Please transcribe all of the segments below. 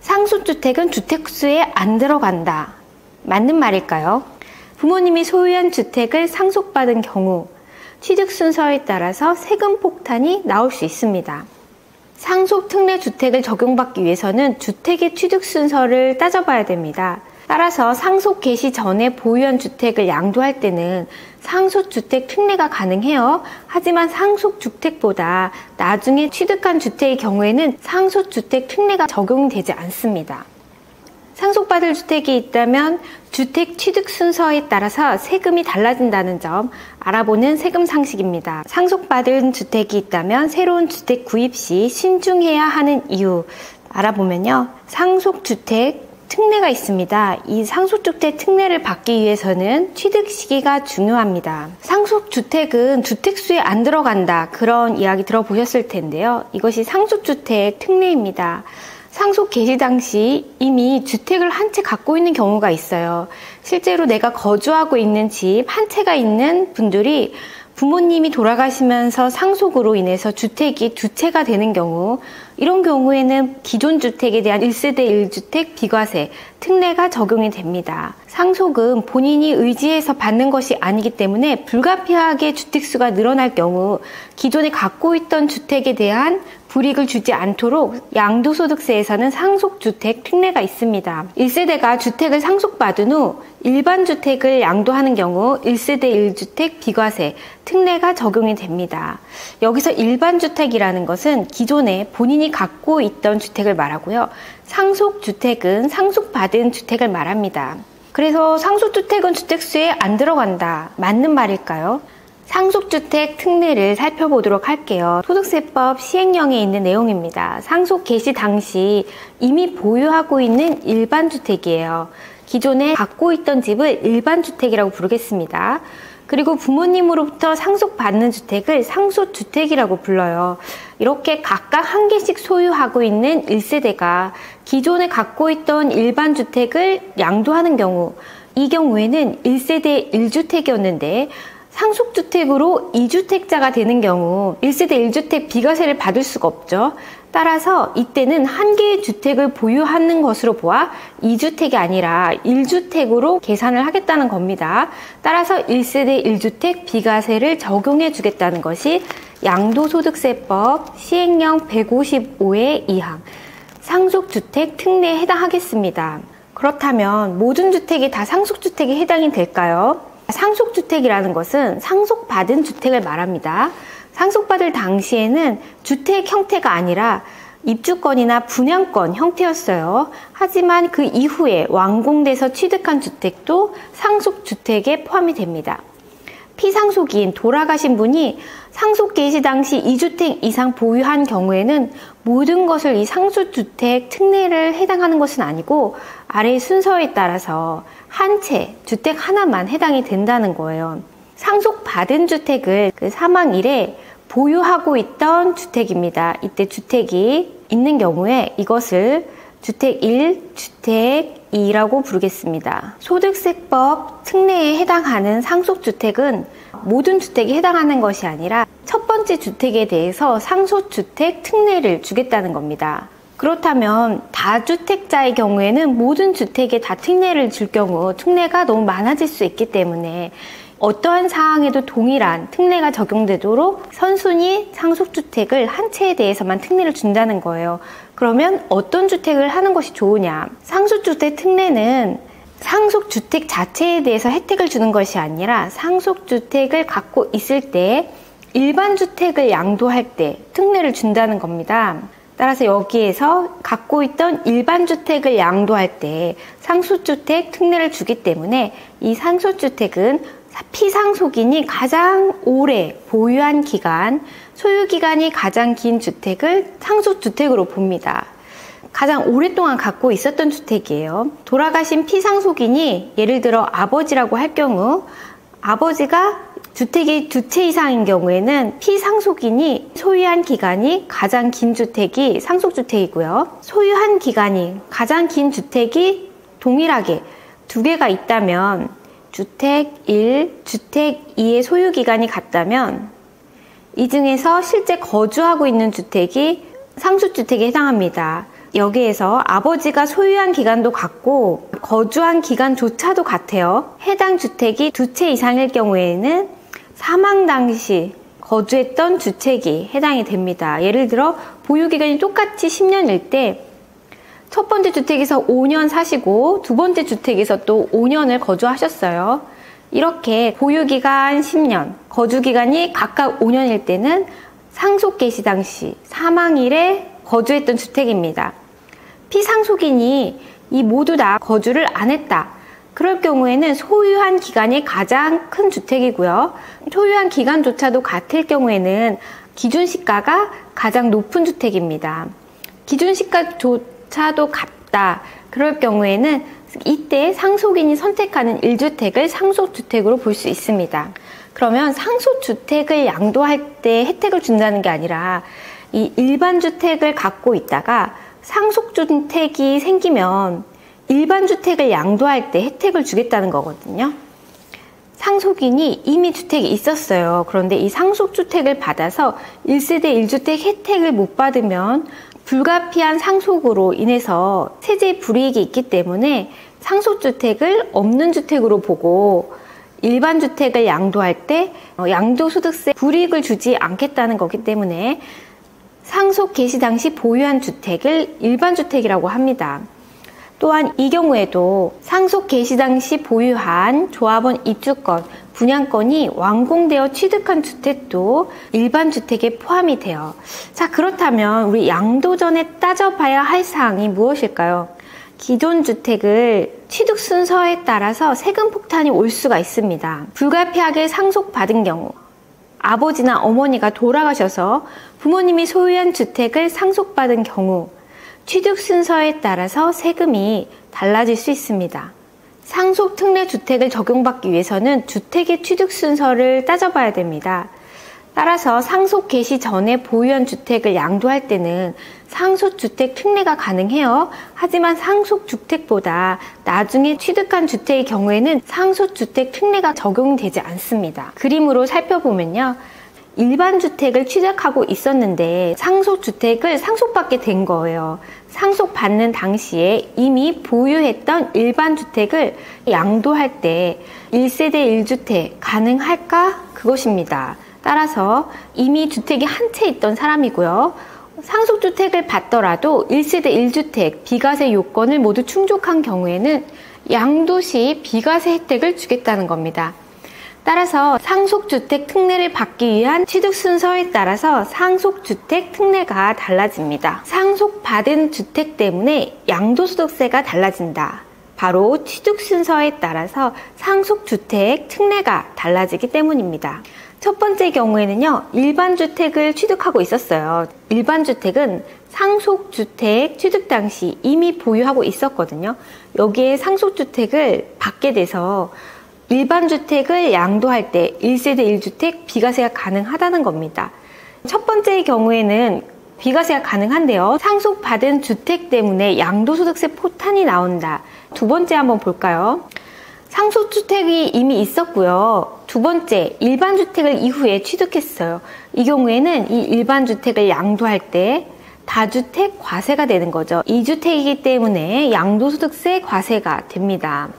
상속주택은 주택수에 안 들어간다. 맞는 말일까요? 부모님이 소유한 주택을 상속받은 경우 취득 순서에 따라서 세금 폭탄이 나올 수 있습니다. 상속 특례 주택을 적용받기 위해서는 주택의 취득 순서를 따져봐야 됩니다. 따라서 상속 개시 전에 보유한 주택을 양도할 때는 상속주택 특례가 가능해요. 하지만 상속주택보다 나중에 취득한 주택의 경우에는 상속주택 특례가 적용되지 않습니다. 상속받을 주택이 있다면 주택 취득 순서에 따라서 세금이 달라진다는 점 알아보는 세금 상식입니다. 상속받은 주택이 있다면 새로운 주택 구입 시 신중해야 하는 이유 알아보면요. 상속주택 특례가 있습니다. 이 상속주택 특례를 받기 위해서는 취득 시기가 중요합니다. 상속주택은 주택수에 안 들어간다. 그런 이야기 들어보셨을 텐데요. 이것이 상속주택 특례입니다. 상속 개시 당시 이미 주택을 한 채 갖고 있는 경우가 있어요. 실제로 내가 거주하고 있는 집 한 채가 있는 분들이 부모님이 돌아가시면서 상속으로 인해서 주택이 두 채가 되는 경우, 이런 경우에는 기존 주택에 대한 1세대 1주택 비과세 특례가 적용이 됩니다. 상속은 본인이 의지해서 받는 것이 아니기 때문에 불가피하게 주택수가 늘어날 경우 기존에 갖고 있던 주택에 대한 불이익을 주지 않도록 양도소득세에서는 상속주택 특례가 있습니다. 1세대가 주택을 상속받은 후 일반 주택을 양도하는 경우 1세대 1주택 비과세 특례가 적용이 됩니다. 여기서 일반 주택이라는 것은 기존에 본인이 갖고 있던 주택을 말하고요. 상속주택은 상속받은 주택을 말합니다. 그래서 상속주택은 주택수에 안 들어간다. 맞는 말일까요? 상속주택 특례를 살펴보도록 할게요. 소득세법 시행령에 있는 내용입니다. 상속 개시 당시 이미 보유하고 있는 일반 주택이에요. 기존에 갖고 있던 집을 일반 주택이라고 부르겠습니다. 그리고 부모님으로부터 상속받는 주택을 상속주택이라고 불러요. 이렇게 각각 한 개씩 소유하고 있는 1세대가 기존에 갖고 있던 일반 주택을 양도하는 경우, 이 경우에는 1세대 1주택이었는데 상속주택으로 2주택자가 되는 경우 1세대 1주택 비과세를 받을 수가 없죠. 따라서 이때는 한 개의 주택을 보유하는 것으로 보아 2주택이 아니라 1주택으로 계산을 하겠다는 겁니다. 따라서 1세대 1주택 비과세를 적용해 주겠다는 것이 양도소득세법 시행령 155의 2항 상속주택 특례에 해당하겠습니다. 그렇다면 모든 주택이 다 상속주택에 해당이 될까요? 상속주택이라는 것은 상속받은 주택을 말합니다. 상속받을 당시에는 주택 형태가 아니라 입주권이나 분양권 형태였어요. 하지만 그 이후에 완공돼서 취득한 주택도 상속주택에 포함이 됩니다. 피상속인 돌아가신 분이 상속 개시 당시 2주택 이상 보유한 경우에는 모든 것을 이 상속주택 특례를 해당하는 것은 아니고 아래 순서에 따라서 한 채, 주택 하나만 해당이 된다는 거예요. 상속받은 주택을 그 사망 이래 보유하고 있던 주택입니다. 이때 주택이 있는 경우에 이것을 주택 1, 주택 2라고 부르겠습니다. 소득세법 특례에 해당하는 상속주택은 모든 주택이 해당하는 것이 아니라 첫 번째 주택에 대해서 상속주택 특례를 주겠다는 겁니다. 그렇다면 다주택자의 경우에는 모든 주택에 다 특례를 줄 경우 특례가 너무 많아질 수 있기 때문에 어떠한 사항에도 동일한 특례가 적용되도록 선순위 상속주택을 한 채에 대해서만 특례를 준다는 거예요. 그러면 어떤 주택을 하는 것이 좋으냐? 상속주택 특례는 상속주택 자체에 대해서 혜택을 주는 것이 아니라 상속주택을 갖고 있을 때 일반 주택을 양도할 때 특례를 준다는 겁니다. 따라서 여기에서 갖고 있던 일반 주택을 양도할 때 상속주택 특례를 주기 때문에 이 상속주택은 피상속인이 가장 오래 보유한 기간, 소유기간이 가장 긴 주택을 상속주택으로 봅니다. 가장 오랫동안 갖고 있었던 주택이에요. 돌아가신 피상속인이 예를 들어 아버지라고 할 경우 아버지가 주택이 두 채 이상인 경우에는 피상속인이 소유한 기간이 가장 긴 주택이 상속주택이고요. 소유한 기간이 가장 긴 주택이 동일하게 두 개가 있다면 주택 1, 주택 2의 소유기간이 같다면 이 중에서 실제 거주하고 있는 주택이 상속주택에 해당합니다. 여기에서 아버지가 소유한 기간도 같고 거주한 기간조차도 같아요. 해당 주택이 2채 이상일 경우에는 사망 당시 거주했던 주택이 해당이 됩니다. 예를 들어 보유기간이 똑같이 10년일 때 첫 번째 주택에서 5년 사시고 두 번째 주택에서 또 5년을 거주하셨어요. 이렇게 보유기간 10년, 거주기간이 각각 5년일 때는 상속 개시 당시 사망일에 거주했던 주택입니다. 피상속인이 이 모두 다 거주를 안 했다. 그럴 경우에는 소유한 기간이 가장 큰 주택이고요. 소유한 기간조차도 같을 경우에는 기준시가가 가장 높은 주택입니다. 기준시가조차도 같다. 그럴 경우에는 이때 상속인이 선택하는 1주택을 상속주택으로 볼 수 있습니다. 그러면 상속주택을 양도할 때 혜택을 준다는 게 아니라 이 일반주택을 갖고 있다가 상속주택이 생기면 일반주택을 양도할 때 혜택을 주겠다는 거거든요. 상속인이 이미 주택이 있었어요. 그런데 이 상속주택을 받아서 1세대 1주택 혜택을 못 받으면 불가피한 상속으로 인해서 세제 불이익이 있기 때문에 상속주택을 없는 주택으로 보고 일반 주택을 양도할 때 양도소득세 불이익을 주지 않겠다는 거기 때문에 상속 개시 당시 보유한 주택을 일반 주택이라고 합니다. 또한 이 경우에도 상속 개시 당시 보유한 조합원 입주권, 분양권이 완공되어 취득한 주택도 일반 주택에 포함이 돼요. 자, 그렇다면 우리 양도 전에 따져봐야 할 사항이 무엇일까요? 기존 주택을 취득 순서에 따라서 세금 폭탄이 올 수가 있습니다. 불가피하게 상속받은 경우, 아버지나 어머니가 돌아가셔서 부모님이 소유한 주택을 상속받은 경우 취득 순서에 따라서 세금이 달라질 수 있습니다. 상속 특례 주택을 적용받기 위해서는 주택의 취득 순서를 따져봐야 됩니다. 따라서 상속 개시 전에 보유한 주택을 양도할 때는 상속주택 특례가 가능해요. 하지만 상속주택보다 나중에 취득한 주택의 경우에는 상속주택 특례가 적용되지 않습니다. 그림으로 살펴보면요. 일반 주택을 취득하고 있었는데 상속주택을 상속받게 된 거예요. 상속받는 당시에 이미 보유했던 일반 주택을 양도할 때 1세대 1주택 가능할까? 그것입니다. 따라서 이미 주택이 한 채 있던 사람이고요. 상속주택을 받더라도 1세대 1주택 비과세 요건을 모두 충족한 경우에는 양도 시 비과세 혜택을 주겠다는 겁니다. 따라서 상속주택 특례를 받기 위한 취득 순서에 따라서 상속주택 특례가 달라집니다. 상속받은 주택 때문에 양도소득세가 달라진다. 바로 취득 순서에 따라서 상속주택 특례가 달라지기 때문입니다. 첫 번째 경우에는요, 일반주택을 취득하고 있었어요. 일반주택은 상속주택 취득 당시 이미 보유하고 있었거든요. 여기에 상속주택을 받게 돼서 일반주택을 양도할 때 1세대 1주택 비과세가 가능하다는 겁니다. 첫 번째 경우에는 비과세가 가능한데요. 상속받은 주택 때문에 양도소득세 폭탄이 나온다. 두 번째 한번 볼까요? 상속주택이 이미 있었고요. 두 번째, 일반주택을 이후에 취득했어요. 이 경우에는 이 일반주택을 양도할 때 다주택 과세가 되는 거죠. 2주택이기 때문에 양도소득세 과세가 됩니다.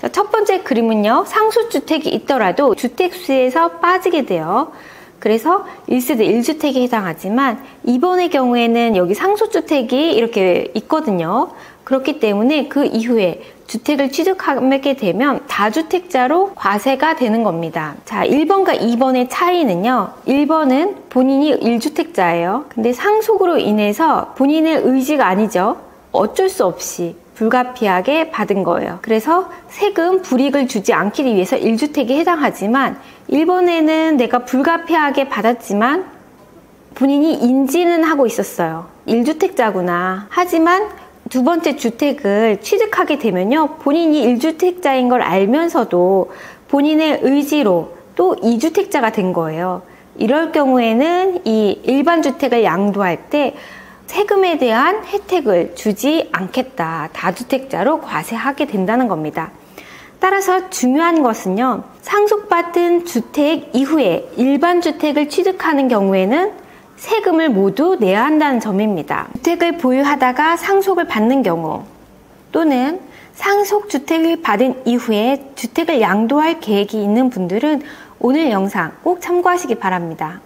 자, 첫 번째 그림은요. 상속주택이 있더라도 주택수에서 빠지게 돼요. 그래서 1세대 1주택에 해당하지만 이번의 경우에는 여기 상속주택이 이렇게 있거든요. 그렇기 때문에 그 이후에 주택을 취득하게 되면 다주택자로 과세가 되는 겁니다. 자, 1번과 2번의 차이는요. 1번은 본인이 1주택자예요. 근데 상속으로 인해서 본인의 의지가 아니죠. 어쩔 수 없이 불가피하게 받은 거예요. 그래서 세금 불이익을 주지 않기 위해서 1주택에 해당하지만 1번에는 내가 불가피하게 받았지만 본인이 인지는 하고 있었어요. 1주택자구나. 하지만 두 번째 주택을 취득하게 되면요. 본인이 1주택자인 걸 알면서도 본인의 의지로 또 2주택자가 된 거예요. 이럴 경우에는 이 일반 주택을 양도할 때 세금에 대한 혜택을 주지 않겠다. 다주택자로 과세하게 된다는 겁니다. 따라서 중요한 것은요. 상속받은 주택 이후에 일반 주택을 취득하는 경우에는 세금을 모두 내야 한다는 점입니다. 주택을 보유하다가 상속을 받는 경우 또는 상속주택을 받은 이후에 주택을 양도할 계획이 있는 분들은 오늘 영상 꼭 참고하시기 바랍니다.